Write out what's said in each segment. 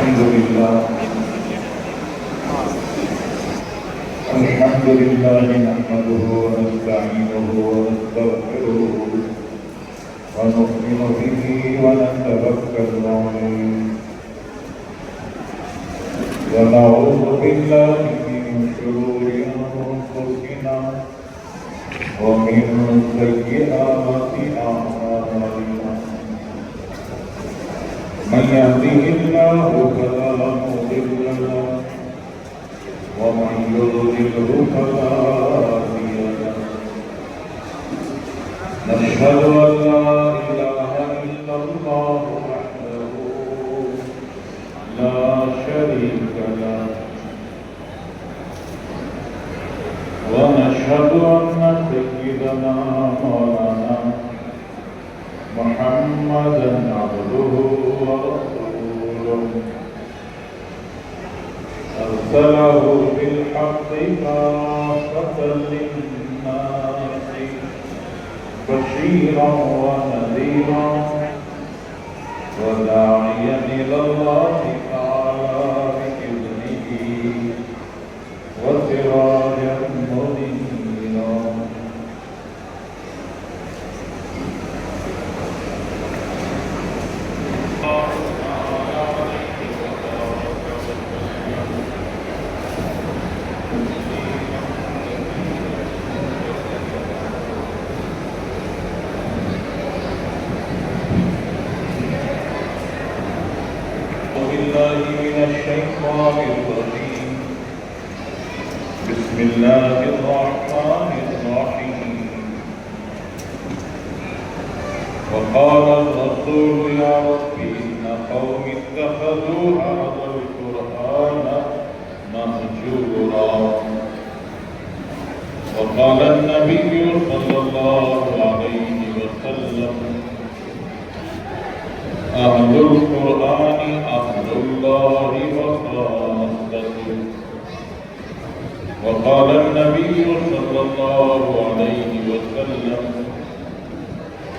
الحمد لله نحمده ونستعينه ونستغفره ونؤمن به ونتوكل عليه ونعوذ بالله من شرور أنفسنا ومن سيئات أعمالنا من يهده الله فلا مضل له ومن يضلله فلا هادي له نشهد أن لا إله إلا الله وحده لا شريك له ونشهد أن سيدنا مولانا محمدا عبده ورسوله أرسله بالحق كافة للناس بشيرا ونذيرا وداعيا إلى الله تعالى بإذنه وسراجا منيرا الشيطان الرجيم بسم الله الرحمن الرحيم وقال الرسول يا رب إن قوم اتخذوا هذا القرآن مهجورا وقال النبي صلى الله عليه وسلم أهل القرآن أهل الله وخاصته وقال النبي صلى الله عليه وسلم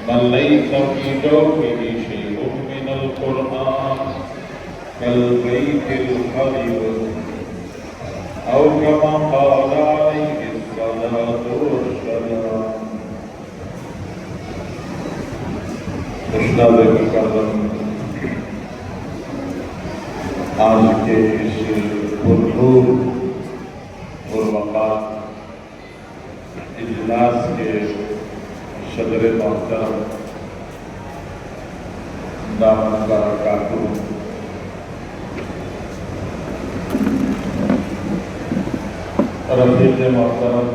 من ليس في جوفه شيء من القرآن كالبيت الخرب أو كما قال عليه الصلاة والسلام. استاد مکرم آج کے اس پرنور پروقات اجلاس کے صدر محترم دامن برکاتہ رفیق محترم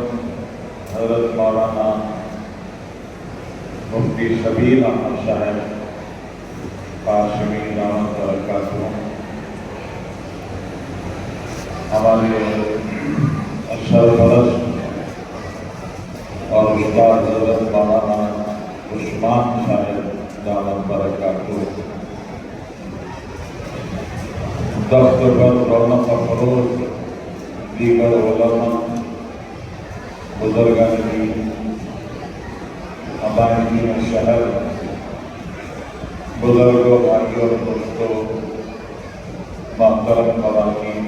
حضرت مولانا مفتی شبیر احمد صاحب قاسمی دامن برکاتہ ہمارے سرپرست اور استاد حضرت مولانا عثمان صاحب دامن برکاتہ دست پر رونق افروز دیگر علماء بزرگان دین ابائین شہر بزرگوں بھائیوں دوستوں محترم خواتین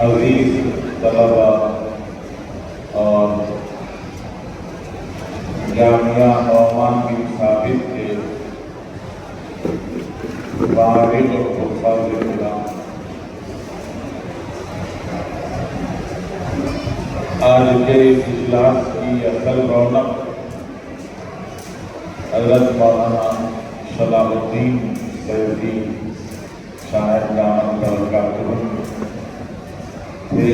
عزیز طلبا اور جامعہ نعمان بن ثابت کے فارغ اور حفاظ کرام، آج کے اجلاس کی اصل رونق حضرت مولانا صلاح الدین سیدی صاحب دامن برکاتہ تھے.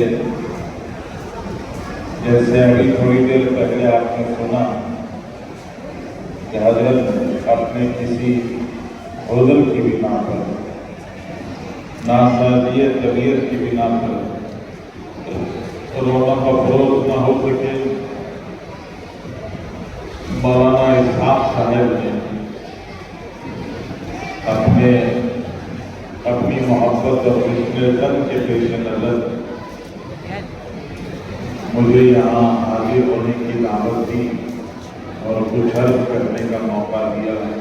جیسے ابھی تھوڑی دیر پہلے آپ نے سنا کہ حضرت اپنے کسی عذر کی بنا پر، ناسازیت طبیعت کی بنا پر رونق افروز نہ ہو سکے. مولانا اسحاق صاحب نے اپنی محبت اور رشتے کے پیش نظر مجھے یہاں حاضر ہونے کی دعوت دی اور کچھ عرض کرنے کا موقع دیا ہے.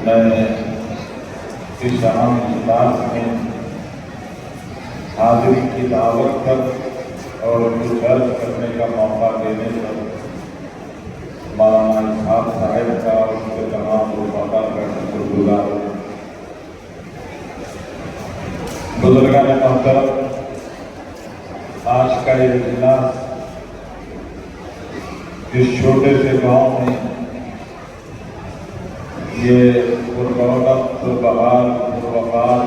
میں اس اہم اجلاس میں حاضری کی دعوت پر اور کچھ عرض کرنے کا موقع دینے پر مولانا اسحاق صاحب کا اور ان کے تمام رفقا کا شکر گزار ہوں۔ بزرگان محترم، آج کا یہ اجلاس اس چھوٹے سے گاؤں میں یہ پررونق پربہار پروقار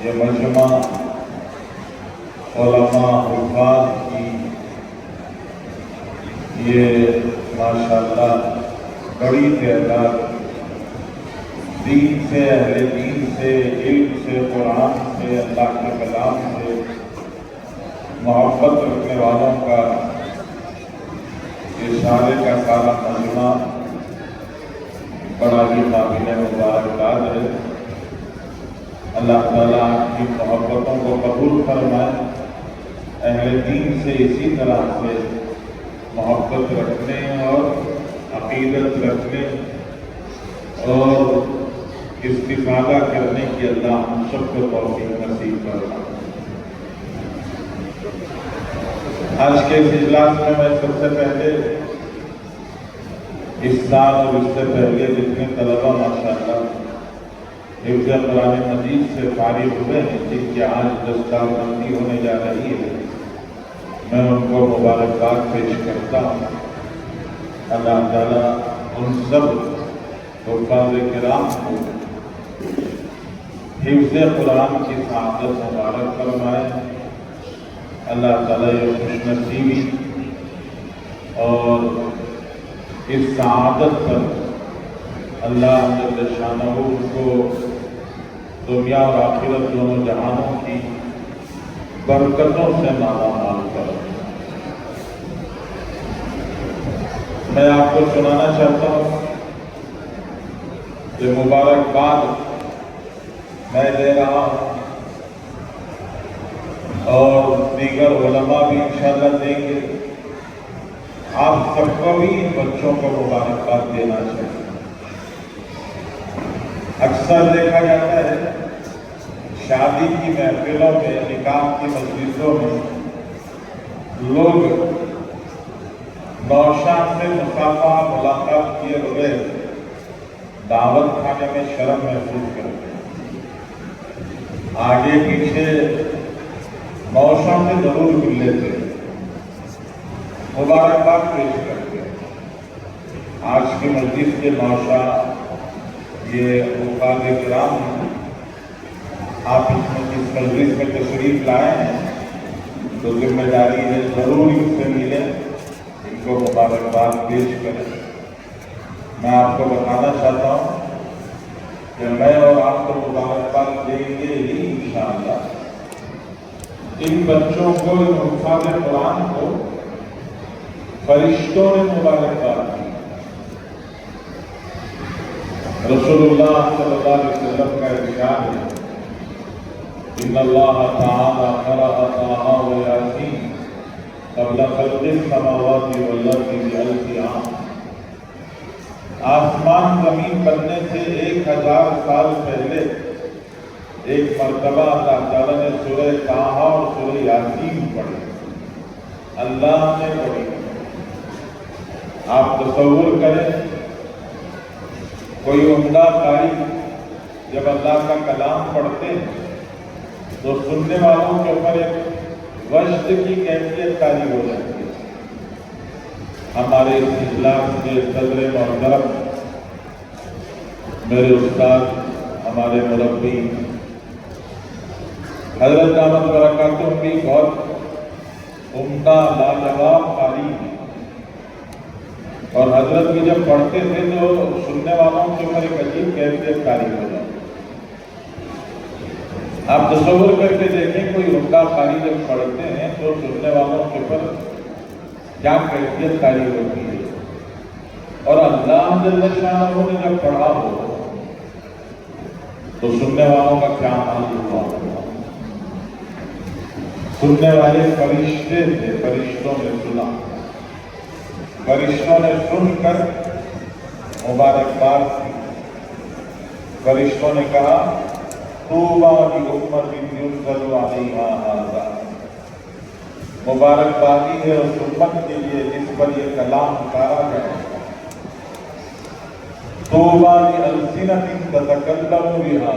یہ مجمع علماء حفاظ کی یہ ماشاءاللہ بڑی تعداد دین سے، اہل دین سے، علم سے، قرآن سے، اللہ کے کلام سے محبت رکھنے والوں کا یہ سارے کا سارا مجمع بڑا ہی قابل مبارکباد ہے۔ اللہ تعالیٰ آپ کی محبتوں کو قبول فرمائے، اہل دین سے اسی طرح سے محبت رکھنے اور عقیدت رکھنے اور استفادہ کرنے کی اللہ ہم سب کو توفیق نصیب فرمائے۔ آج کے اس اجلاس میں سب سے پہلے اس سال اور اس سے پہلے جتنے طلبہ ماشاءاللہ حفظ قرآن مجید سے فارغ ہوئے ہیں، جن کی آج دستاویزی ہونے جا رہی ہے، میں ان کو مبارکباد پیش کرتا ہوں۔ اللہ تعالیٰ ان سب حفاظ کرام کو حفظ قرآن کی سعادت مبارک فرمائے۔ اللہ تعالیٰ یہ خوش نصیبی اور اس سعادت پر اللہ جل شانہ کو دنیا اور آخرت دونوں جہانوں کی برکتوں سے مالا مال کرے۔ میں آپ کو سنانا چاہتا ہوں کہ مبارکباد میں دے رہا ہوں اور دیگر علماء بھی انشاءاللہ دیں گے۔ آپ سب کو بھی ان بچوں کو مبارکباد دینا چاہیے۔ اکثر دیکھا جاتا ہے شادی کی محفلوں میں، نکاح کی مجلسوں میں لوگ نوشاد سے مصافحہ ملاقات کیے بغیر دعوت کھانے میں شرم محسوس کرتے ہیں، آگے پیچھے نوشوں سے ضرور مل لیتے ہیں، مبارکباد پیش کرتے ہیں۔ آج کی مجلس کے نوشا یہ حفاظ کرام ہیں، آپ اس مجلس میں تشریف لائے ہیں تو ذمہ داری ہے ضرور ان سے ملیں، ان کو مبارکباد پیش کریں۔ میں آپ کو بتانا چاہتا ہوں کہ میں اور آپ کو مبارکباد دیں گے ہی انشاءاللہ۔ ان بچوں کو، ان حفاظ قرآن کو فرشتوں نے مبارکباد دی۔ رسول اللہ صلی اللہ علیہ وسلم کا ارشاد ہے، ان اللہ تعالی قرأ طٰہٰ و یاسین قبل خلق السماوات والارض بألف عام۔ آسمان زمین بننے سے 1000 سال پہلے ایک مرتبہ اللہ تعالیٰ نے سورہ طٰہٰ اور سورہ یاسین پڑھی، اللہ نے پڑھی۔ آپ تصور کریں کوئی عمدہ قاری جب اللہ کا کلام پڑھتے ہیں تو سننے والوں کے اوپر ایک وجد کی کیفیت تاری ہو جاتی ہے۔ ہمارے اس اجلاس کے صدر محترم میرے استاد، ہمارے مربی حضرت دامت برکاتہم بھی بہت عمدہ لاجواب قاری ہیں، اور حضرت بھی جب پڑھتے تھے تو سننے والوں کے اوپر ایک عجیب کیفیت تاری ہو جاتی۔ آپ تصور کر کے دیکھیں کوئی عمدہ قاری جب پڑھتے ہیں تو سننے والوں کے اوپر کیا کیفیت تاری ہوتی ہے، اور اللہ جل شانہ نے جب پڑھا ہو تو سننے والوں کا کیا حال ہوا ہوگا۔ سننے والے فرشتے تھے، فرشتوں نے سنا، فرشتوں نے سن کر مبارکباد کی، فرشتوں نے کہا طوبیٰ لأمۃ ينزل علیہا ھذا، مبارکبادی ہے اس امت کے لیے جس پر یہ کلام اتارا گیا۔ طوبیٰ لألسنۃ تتکلم بھذا،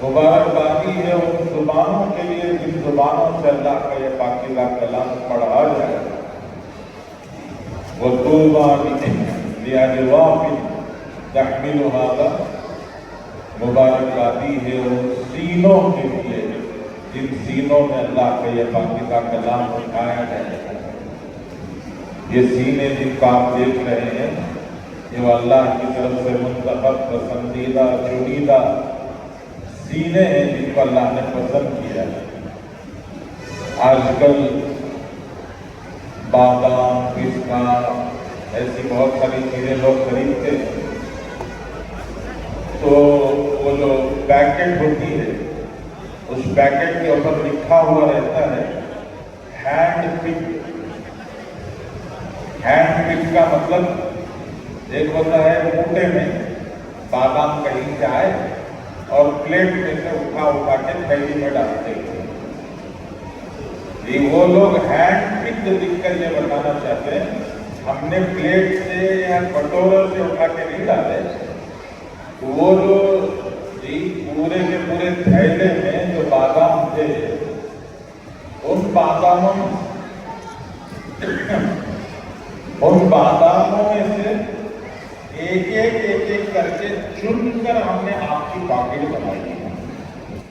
مبارکبادی ہے ان زبانوں کے لیے جن زبانوں سے اللہ کا یہ پاکیزہ کلام پڑھا جائے۔ وطوبیٰ لأجواف تحمل ھذا، مبارکبادی ہے ان سینوں کے لیے جن سینوں میں اللہ کا یہ پاکیزہ کلام اٹھایا جائے۔ یہ سینے جن کا آپ دیکھ رہے ہیں یہ اللہ کی طرف سے منتخب پسندیدہ چنیدہ سینے ہیں جن کو اللہ نے پسند کیا ہے۔ آج کل بادام، پستہ ایسی بہت ساری چیزیں لوگ خریدتے ہیں، تو وہ جو پیکٹ ہوتی ہے اس پیکٹ کے اوپر لکھا ہوا رہتا ہے ہینڈ پک۔ ہینڈ پک کا مطلب ایک ہوتا ہے موٹے میں بادام کہیں سے آئے اور پلیٹ میں سے اٹھا کے تھیلی میں ڈالتے ہیں۔ وہ لوگ ہینڈ پک لکھ کر یہ بتانا چاہتے ہیں ہم نے پلیٹ سے یا کٹورے سے اٹھا کے نہیں ڈالے، وہ جو پورے کے پورے تھیلے میں جو بادام تھے ان باداموں میں سے ایک ایک کر کے چن کر ہم نے آپ کی پاکٹ بنائی ہے،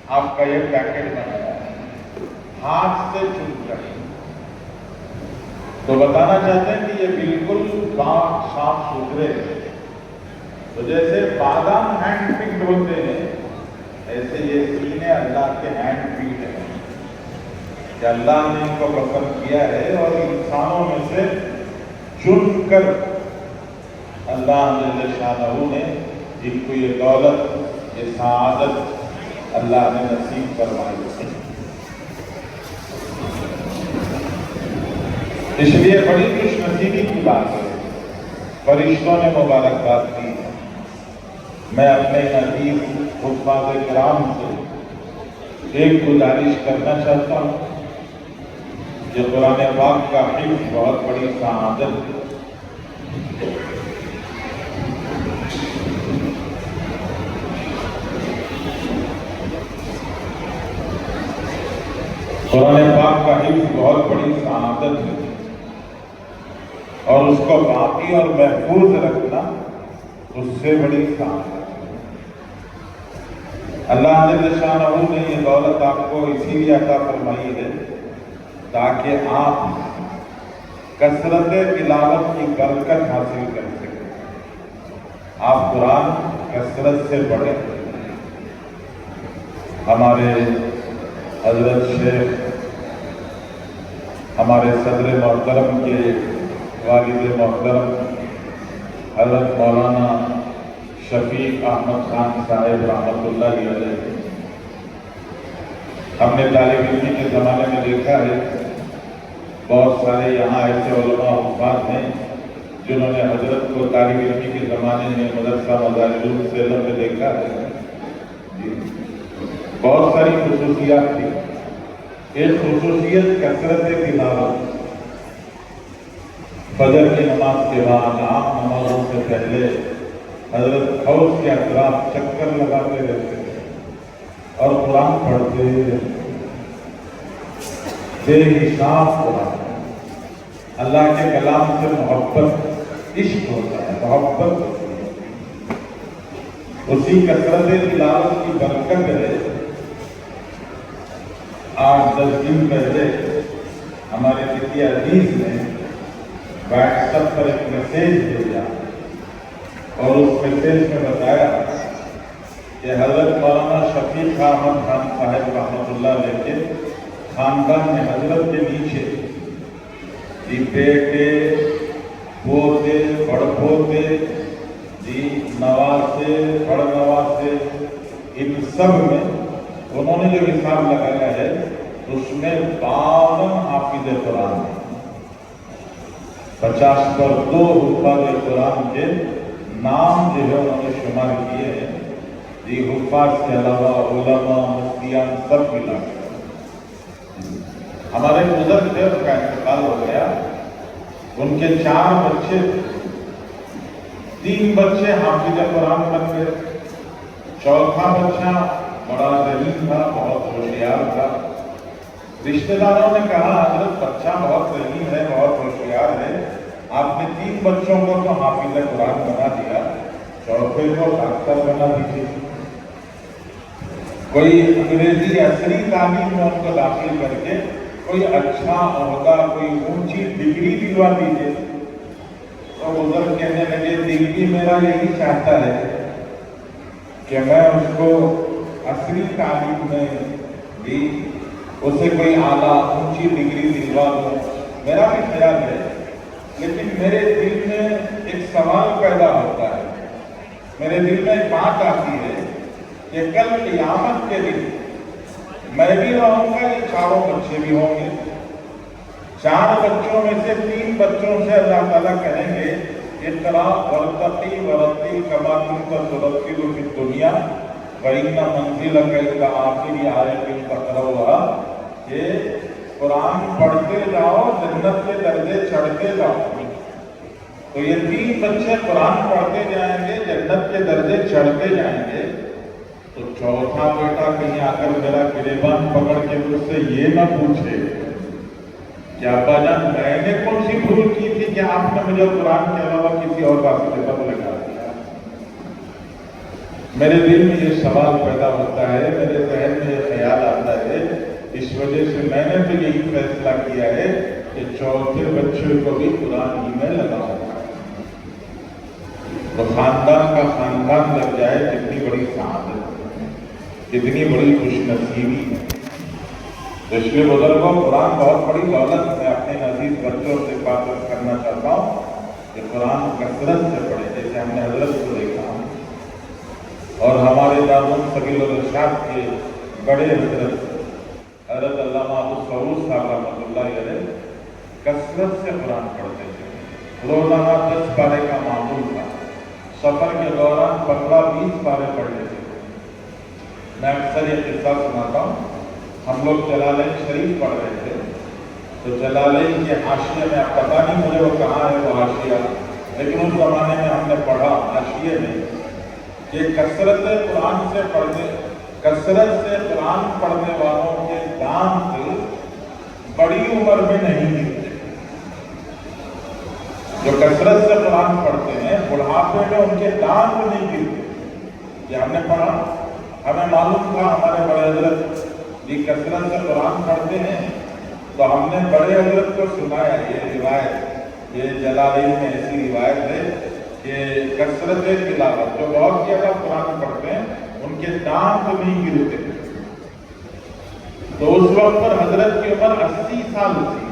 آپ کا یہ پیکٹ بنایا ہے ہاتھ سے چن کر۔ تو بتانا چاہتے ہیں کہ یہ بالکل صاف ستھرے ہیں۔ تو جیسے بادام ہینڈ پکڈ ہوتے ہیں ایسے یہ سینے اللہ کے ہینڈ پکڈ ہیں کہ اللہ نے ان کو پسند کیا ہے اور انسانوں میں سے چن کر اللہ جل شانہ نے ان کو یہ دولت، یہ سعادت اللہ نے نصیب کروائی۔ اس لیے بڑی خوش نصیبی کی بات ہے، فرشتوں نے مبارکباد دی۔ میں اپنے عزیز حفاظ کرام سے ایک گزارش کرنا چاہتا ہوں کہ قرآن پاک کا حفظ بہت بڑی سعادت ہے۔ قرآن پاک کا حفظ بہت بڑی سعادت ہے اور اس کو باقی اور محفوظ رکھنا اس سے بڑی سعادت ہے۔ اللہ جل شانہ نے یہ دولت آپ کو اسی لیے عطا فرمائی ہے تاکہ آپ کثرت تلاوت کی برکت حاصل کر سکیں، آپ قرآن کثرت سے پڑھیں۔ ہمارے حضرت شیخ، ہمارے صدر محترم کے والد محترم حضرت مولانا شفیق احمد خان صاحب رحمۃ اللہ علیہ، ہم نے طالب علمی کے زمانے میں دیکھا ہے بہت سارے یہاں ایسے علماء حفاظ ہیں جنہوں نے حضرت کو طالب علمی کے زمانے میں مدرسہ مدارس سے میں دیکھا ہے۔ بہت ساری خصوصیات تھی۔ ایک خصوصیت کثرت تلاوت، فجر کی نماز کے بعد، عام نمازوں سے پہلے حضرت حوض کے اطراف چکر لگاتے رہتے تھے اور قرآن پڑھتے بے حساب قرآن۔ اللہ کے کلام سے محبت، عشق ہوتا ہے، محبت ہوتی ہے۔ اسی کثرت تلاوت کی برکت ہے 8-10 دن پہلے ہمارے کسی عزیز نے واٹس ایپ پر ایک میسیج بھیجا اور اس میسیج میں بتایا کہ حضرت مولانا شفیق احمد خان صاحب رحمۃ اللہ علیہ کے خاندان میں حضرت کے نیچے بیٹے، پوتے، بڑ پوتے، نواسے، بڑ نواسے، ان سب میں انہوں نے جو حساب لگایا ہے اس میں 52 حافظ قرآن ہیں، 50 پر 2 حفاظ قرآن کے नाम जो है उन्होंने शुमार किए हैं, ये हुफ़ाज़ के अलावा उलमा मुफ्तियान सब मिला। हमारे बुजुर्ग थे, उनका इंतकाल हो गया, उनके 4 बच्चे, 3 बच्चे हाफिज कुरान बन गए, चौथा बच्चा बड़ा ज़हीन था, बहुत होशियार था। रिश्तेदारों ने कहा हजरत बच्चा बहुत ज़हीन है, बहुत होशियार है, आपने 3 बच्चों को तो हाफिज कुरान बना दिया, चौथे को डॉक्टर बना दीजिए। कोई अंग्रेजी असली तालीम में उनको दाखिल करके कोई अच्छा ओहदा, कोई ऊंची डिग्री दिलवा दीजिए। तो बुजुर्ग कहने लगे, दिल भी मेरा यही चाहता है कि मैं उसको असली तालीम में भी उसे कोई आला ऊंची डिग्री दिलवा दूं, मेरा भी ख्याल है। लेकिन मेरे दिल में एक सवाल पैदा होता है, मेरे दिल में एक बात आती है कि कल क़यामत के दिन मैं भी रहूंगा, ये 4 बच्चे भी होंगे। 4 बच्चों में से 3 बच्चों से अल्लाह ताला कहेंगे, इक़रा वरतक़ी वरत्तिल कमा कुन्त तुरत्तिलु फ़िद दुनिया व इन्ना मंज़िलक इला आखिरी आयतिन तक़रऊहा, ये कुरान पढ़ते जाओ, जन्नत के दर्जे चढ़ते जाओ। तो ये 3 बच्चे कुरान पढ़ते जाएंगे, जन्नत के दर्जे चढ़ते जाएंगे। तो चौथा बेटा कहीं आकर मेरा गिरेबान पकड़ के मुझसे ये ना पूछे कि अब्बा जान मैंने कौन सी भूल की थी कि आपने मुझे कुरान के अलावा किसी और रास्ते पर लगा दिया। मेरे दिल में ये सवाल पैदा होता है, मेरे जहन में ये ख्याल आता है। इस वजह से मैंने तो यही फैसला किया है कि चौथे बच्चे को भी कुरान ही में लगाऊंगा, तो खानदान का खानदान लग जाए। कितनी बड़ी सआदत, कितनी बड़ी खुशनसीबी है। तो इसलिए बुजुर्गों, कुरान बहुत बड़ी दौलत है। अपने अजीज बच्चों से बात करना चाहता हूँ कि कुरान कसरत से पढ़े, जैसे हमने हजरत को देखा और हमारे दारुल सगीर इरशाद के बड़े हजरत अल्लामा अबू सऊद साहब रहमतुल्लाह अलैह कसरत से कुरान पढ़ते थे। रोजाना 10 पारे का मामूल था, सफर के दौरान 15-20 पारे पढ़ लेते थे। मैं अक्सर ये किस्सा सुनाता हूँ। हम लोग जलालैन शरीफ पढ़ रहे थे, तो जलालैन के हाशिये में, अब पता नहीं मुझे वो कहाँ है वो हाशिया, लेकिन उस जमाने में हमने पढ़ा हाशिये में कि कसरत से कुरान पढ़ने वालों के दांत बड़ी उम्र में नहीं गिरते। जो कसरत से कुरान पढ़ते हैं बुढ़ापे में उनके दांत नहीं गिरते। ये हमने पढ़ा, हमें मालूम था हमारे बड़े हजरत जी कसरत से कुरान पढ़ते हैं, तो हमने बड़े हजरत को सुनाया ये रिवायत। ये जलालैन में ऐसी रिवायत है कि कसरत तिलावत, जो बहुत ज्यादा कुरान पढ़ते हैं उनके दांत नहीं गिरते। तो उस वक्त पर हजरत की उम्र 80 साल थी।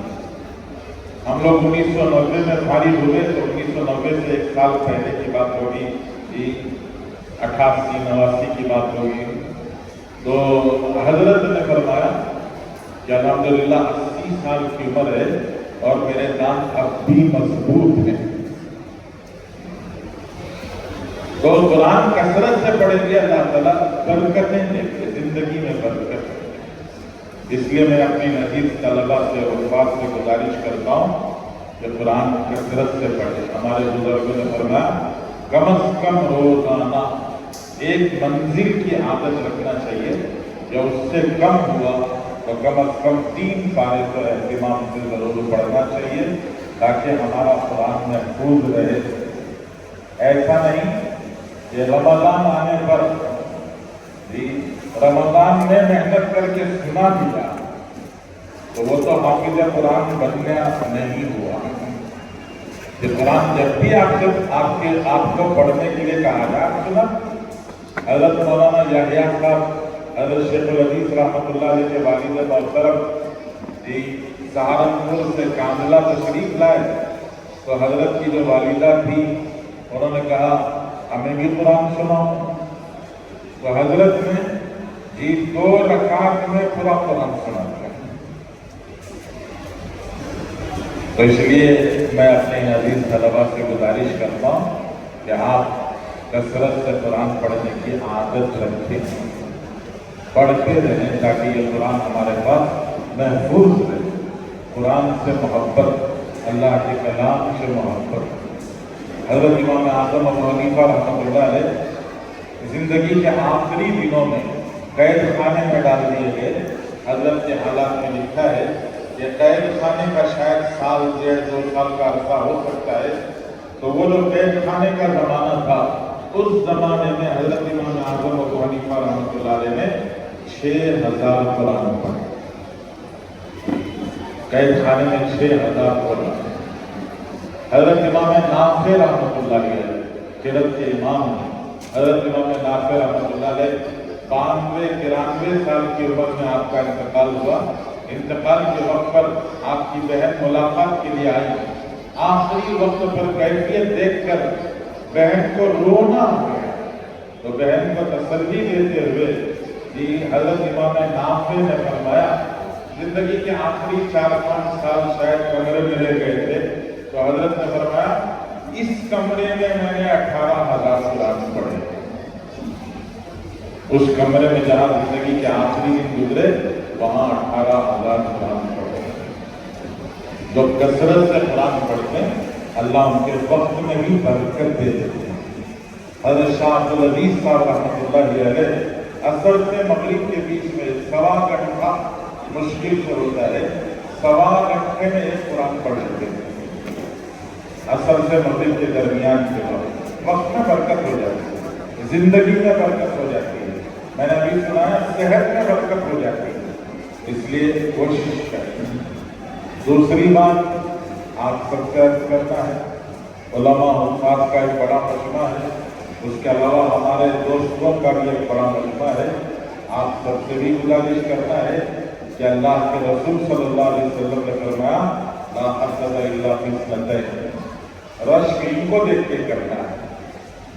हम लोग 1990 में फारिग हुए, तो 1990 से 1 साल पहले की बात होगी, 88-89 की बात होगी। तो हजरत ने फरमाया कि अल्हम्दुलिल्लाह 80 साल की उम्र है और मेरे दांत अब भी मजबूत हैं। तो कुरान कसरत से पढ़ेंगे, अल्लाह ताला बरकतें देंगे, जिंदगी में बरकत। इसलिए मैं अपनी अजीज तलबा से और बात से गुजारिश करता हूँ कि कुरान कसरत से पढ़े। हमारे बुजुर्गों ने फरमाया कम अज कम रोजाना एक मंजिल की आदत रखना चाहिए, जब उससे कम हुआ तो कम अज कम 3 पारे तो एहतिमाम से जरूर पढ़ना चाहिए, ताकि हमारा कुरान महफूज रहे। ऐसा नहीं कि रमजान आने पर रमजान में मेहनत करके सुना दिया तो वो तो हाफिज कुरान बन गया, नहीं हुआ। कि कुरान जब भी आपको पढ़ने के लिए कहा जाए, सुना हज़रत मौलाना याहिया साहब हज़रत शेखुल हदीस रहमतुल्लाह अलैह के वालिद मोहतरम सहारनपुर से कांदला तशरीफ लाए, तो हजरत की जो वालिदा थी उन्होंने कहा हमें भी कुरान सुनाओ। तो हजरत ने 2 रकात में पूरा कुरान सुना दिया। तो इसलिए मैं अपने अजीज तलबा से गुजारिश करता हूँ कि आप कसरत से कुरान पढ़ने की आदत रखें, पढ़ते रहें ताकि ये कुरान हमारे पास महफूज रहे। कुरान से मोहब्बत, अल्लाह के कलाम से मोहब्बत। हज़रत इमाम आज़म अबू हनीफा रहमतुल्लाह अलैह जिंदगी के आखिरी दिनों में कैद खाने में डाल दिए गए। हज़रत के हालात में लिखा है कि कैद खाने का शायद साल 1.5-2 साल का अरसा हो सकता है। तो वो जो कैद खाने का ज़माना था, उस ज़माने में हज़रत इमाम आज़म अबू हनीफा रहमतुल्लाह अलैह ने 6000 कुरान पढ़े। कैद खाने में 6000 कुरान। हज़रत इमाम नाफ़े रहमतुल्लाह अलैह किरत के इमाम हैं। हज़रत इमाम नाफ़े रहमतुल्लाह अलैह 92-93 साल की उम्र में आपका इंतकाल हुआ। इंतकाल के वक्त पर आपकी बहन मुलाकात के लिए आई। आखिरी वक्त पर कैफियत देखकर बहन को रोना आ गया। तो बहन को तसल्ली देते हुए कि हज़रत इमाम नाफ़े ने फरमाया, जिंदगी के आखिरी 4-5 साल शायद कमरे में रह गए थे। तो हज़रत ने फरमाया, इस कमरे में मैंने 18,000 कुरान पढ़े। उस कमरे में जहां जिंदगी के आखिरी दिन गुजरे, वहां 18,000 कुरान पढ़े। जो कसरत से कुरान पढ़ते हैं, अल्लाह उनके वक्त में भी बरकत दे देते हैं। हज़रत शाह अब्दुल अजीज साहब रहमतुल्लाह अलैह असर से मगरिब के बीच में 1.25 घंटा मुश्किल से होता है, 1.25 घंटे में एक कुरान पढ़ लेते हैं। असर से मगरिब के दरमियान के वक्त में बरकत हो जाती है, जिंदगी में बरकत हो जाती है। मैंने अभी सुनाया, सेहत में बरकत हो जाती है। इसलिए कोशिश करें। दूसरी बात आप सबसे अर्ज करना है, उलमा हुफ़ाज़ का एक बड़ा मजमा है, उसके अलावा हमारे दोस्तों का भी एक बड़ा मजमा है। आप सबसे भी गुजारिश करना है कि अल्लाह के रसूल सल्लल्लाहु अलैहि वसल्लम ने फरमाया, ला हसद इल्ला फी इस्नतैन, रश्क इनको देख के करना है।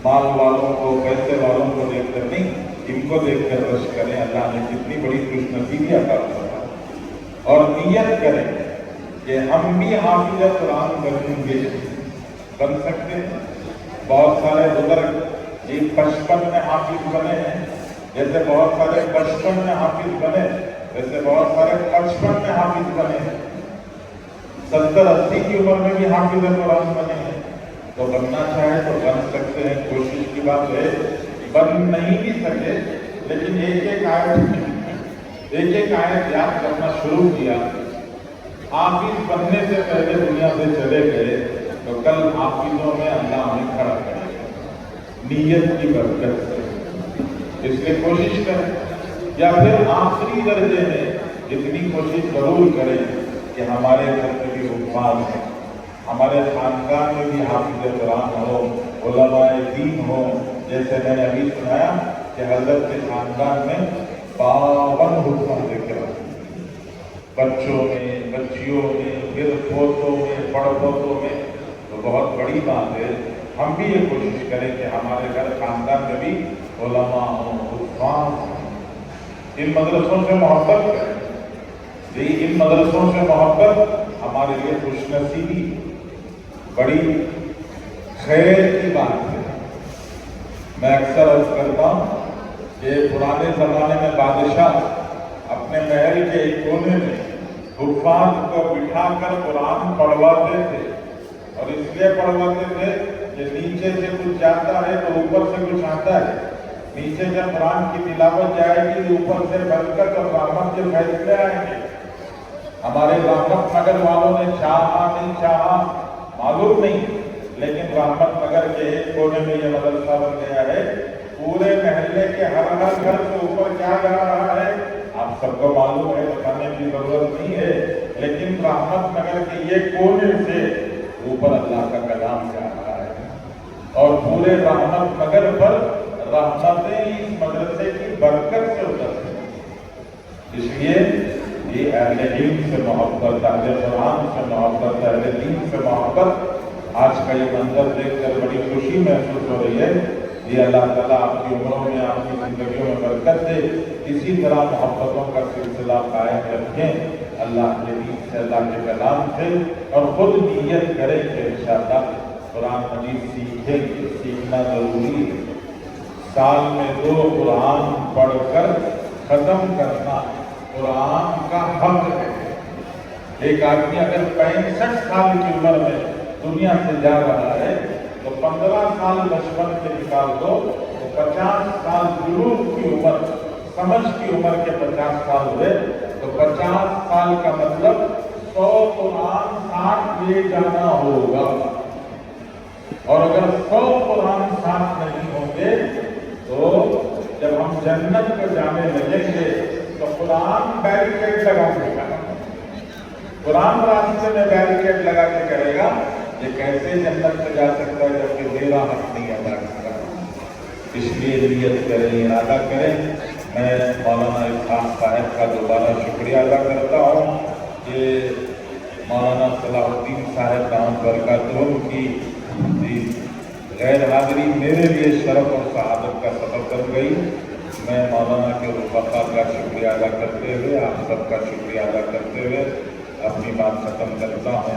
माल वालों को, पैसे वालों को देख कर नहीं, इनको देख कर रश्क करें। अल्लाह ने कितनी बड़ी खुशनसीबी अता फरमाई। और नियत करें कि हम भी हाफिज़ कुरान बनेंगे, बन सकते हैं। बहुत सारे बुजुर्ग 55 में हाफिज बने हैं, जैसे बहुत सारे 55 में हाफिज बने, जैसे बहुत सारे 55 में हाफिज बने हैं, 70-80 की उम्र में भी हाफिज कुरान बने हैं। तो बनना चाहे तो बन सकते हैं, कोशिश की बात है। बन नहीं भी सके, लेकिन एक एक आयत याद करना शुरू किया। हाफिज बनने से पहले दुनिया से चले गए, तो कल हाफिजों में अल्लाह हमें खड़ा करेगा, नीयत की बरकत से। इसलिए कोशिश करें, या फिर आखिरी दर्जे में इतनी कोशिश जरूर करें कि हमारे घर में भी हुफ़ाज़ हैं, हमारे खानदान में भी हाफिज़ कुरान हो, उलमाए दीन हो। जैसे मैंने अभी सुनाया कि हज़रत के खानदान में 52 हुफ़ाज़ ज़िक्र, बच्चों में, बच्चियों में, फिर पोतों में, पड़पोतों में। तो बहुत बड़ी बात है। हम भी ये कोशिश करें कि हमारे घर खानदान में भी उलमा हो, हुफ़ाज़ हो। इन मदरसों से मोहब्बत करें। इन मदरसों से मोहब्बत हमारे लिए खुशनसीबी, बड़ी खैर की बात है। मैं अक्सर अर्ज करता हूँ कि पुराने ज़माने में बादशाह अपने महल के एक कोने में हुफ़ाज़ को बिठाकर कुरान पढ़वाते थे। और इसलिए पढ़वाते थे कि नीचे से कुछ जाता है तो ऊपर से कुछ आता है। नीचे जब कुरान की तिलावत जाएगी तो ऊपर से बरकत और रहमत के फैसले आएंगे। हमारे रहमत नगर वालों ने चाहा नहीं चाहा मालूम नहीं, लेकिन रहमत नगर के एक कोने में यह मदरसा बन गया है। पूरे महल्ले के हर घर से ऊपर क्या जा रहा है आप सबको मालूम है, बताने की जरूरत नहीं है। लेकिन रहमत नगर के ये कोने से ऊपर अल्लाह का कलाम जा रहा है, और पूरे रहमत नगर पर रहमतें इस मदरसे की बरकत से उतरती हैं। इसलिए ये अहले इल्म से मोहब्बत, अहले कुरान से मोहब्बत, अहले दीन से मोहब्बत। आज का ये मंजर देखकर बड़ी खुशी महसूस हो रही है। ये अल्लाह ताला आपकी उम्रों में, आपकी जिंदगियों में बरकत दे। इसी तरह मोहब्बतों का सिलसिला कायम रखें, अल्लाह के दीन से, अल्लाह के कलाम से, और खुद नियत करें कि इंशाअल्लाह कुरान मजीद सीखना जरूरी है। साल में 2 कुरान पढ़कर खत्म करना कुरान का हक है। एक आदमी अगर 65 साल की उम्र में दुनिया से जा रहा है तो 15 साल बचपन से निकाल दो तो 50 साल जुनून की उम्र, समझ की उम्र के 50 साल हुए तो 50 साल का मतलब 100 कुरान साथ ले जाना होगा। और अगर 100 कुरान साथ नहीं होंगे तो जब हम जन्नत में जाने लगेंगे तो कुरान बैरिकेड लगा देगा, कुरान रास्ते में बैरिकेड लगा के कहेगा ये कैसे जन्नत में जा सकता है जबकि मेरा हक नहीं अदा करता। इसलिए नियत करें, इरादा करें। मैं मौलाना इरफान साहब का दोबारा शुक्रिया अदा करता हूँ कि मौलाना सलाहुद्दीन साहब नाम बरकतुम की गैर हाजिरी मेरे लिए शरफ और शहादत का सबब बन गई। मैं मौलाना के रुफका का शुक्रिया अदा करते हुए, आप सबका शुक्रिया अदा करते हुए अपनी बात खत्म करता हूँ।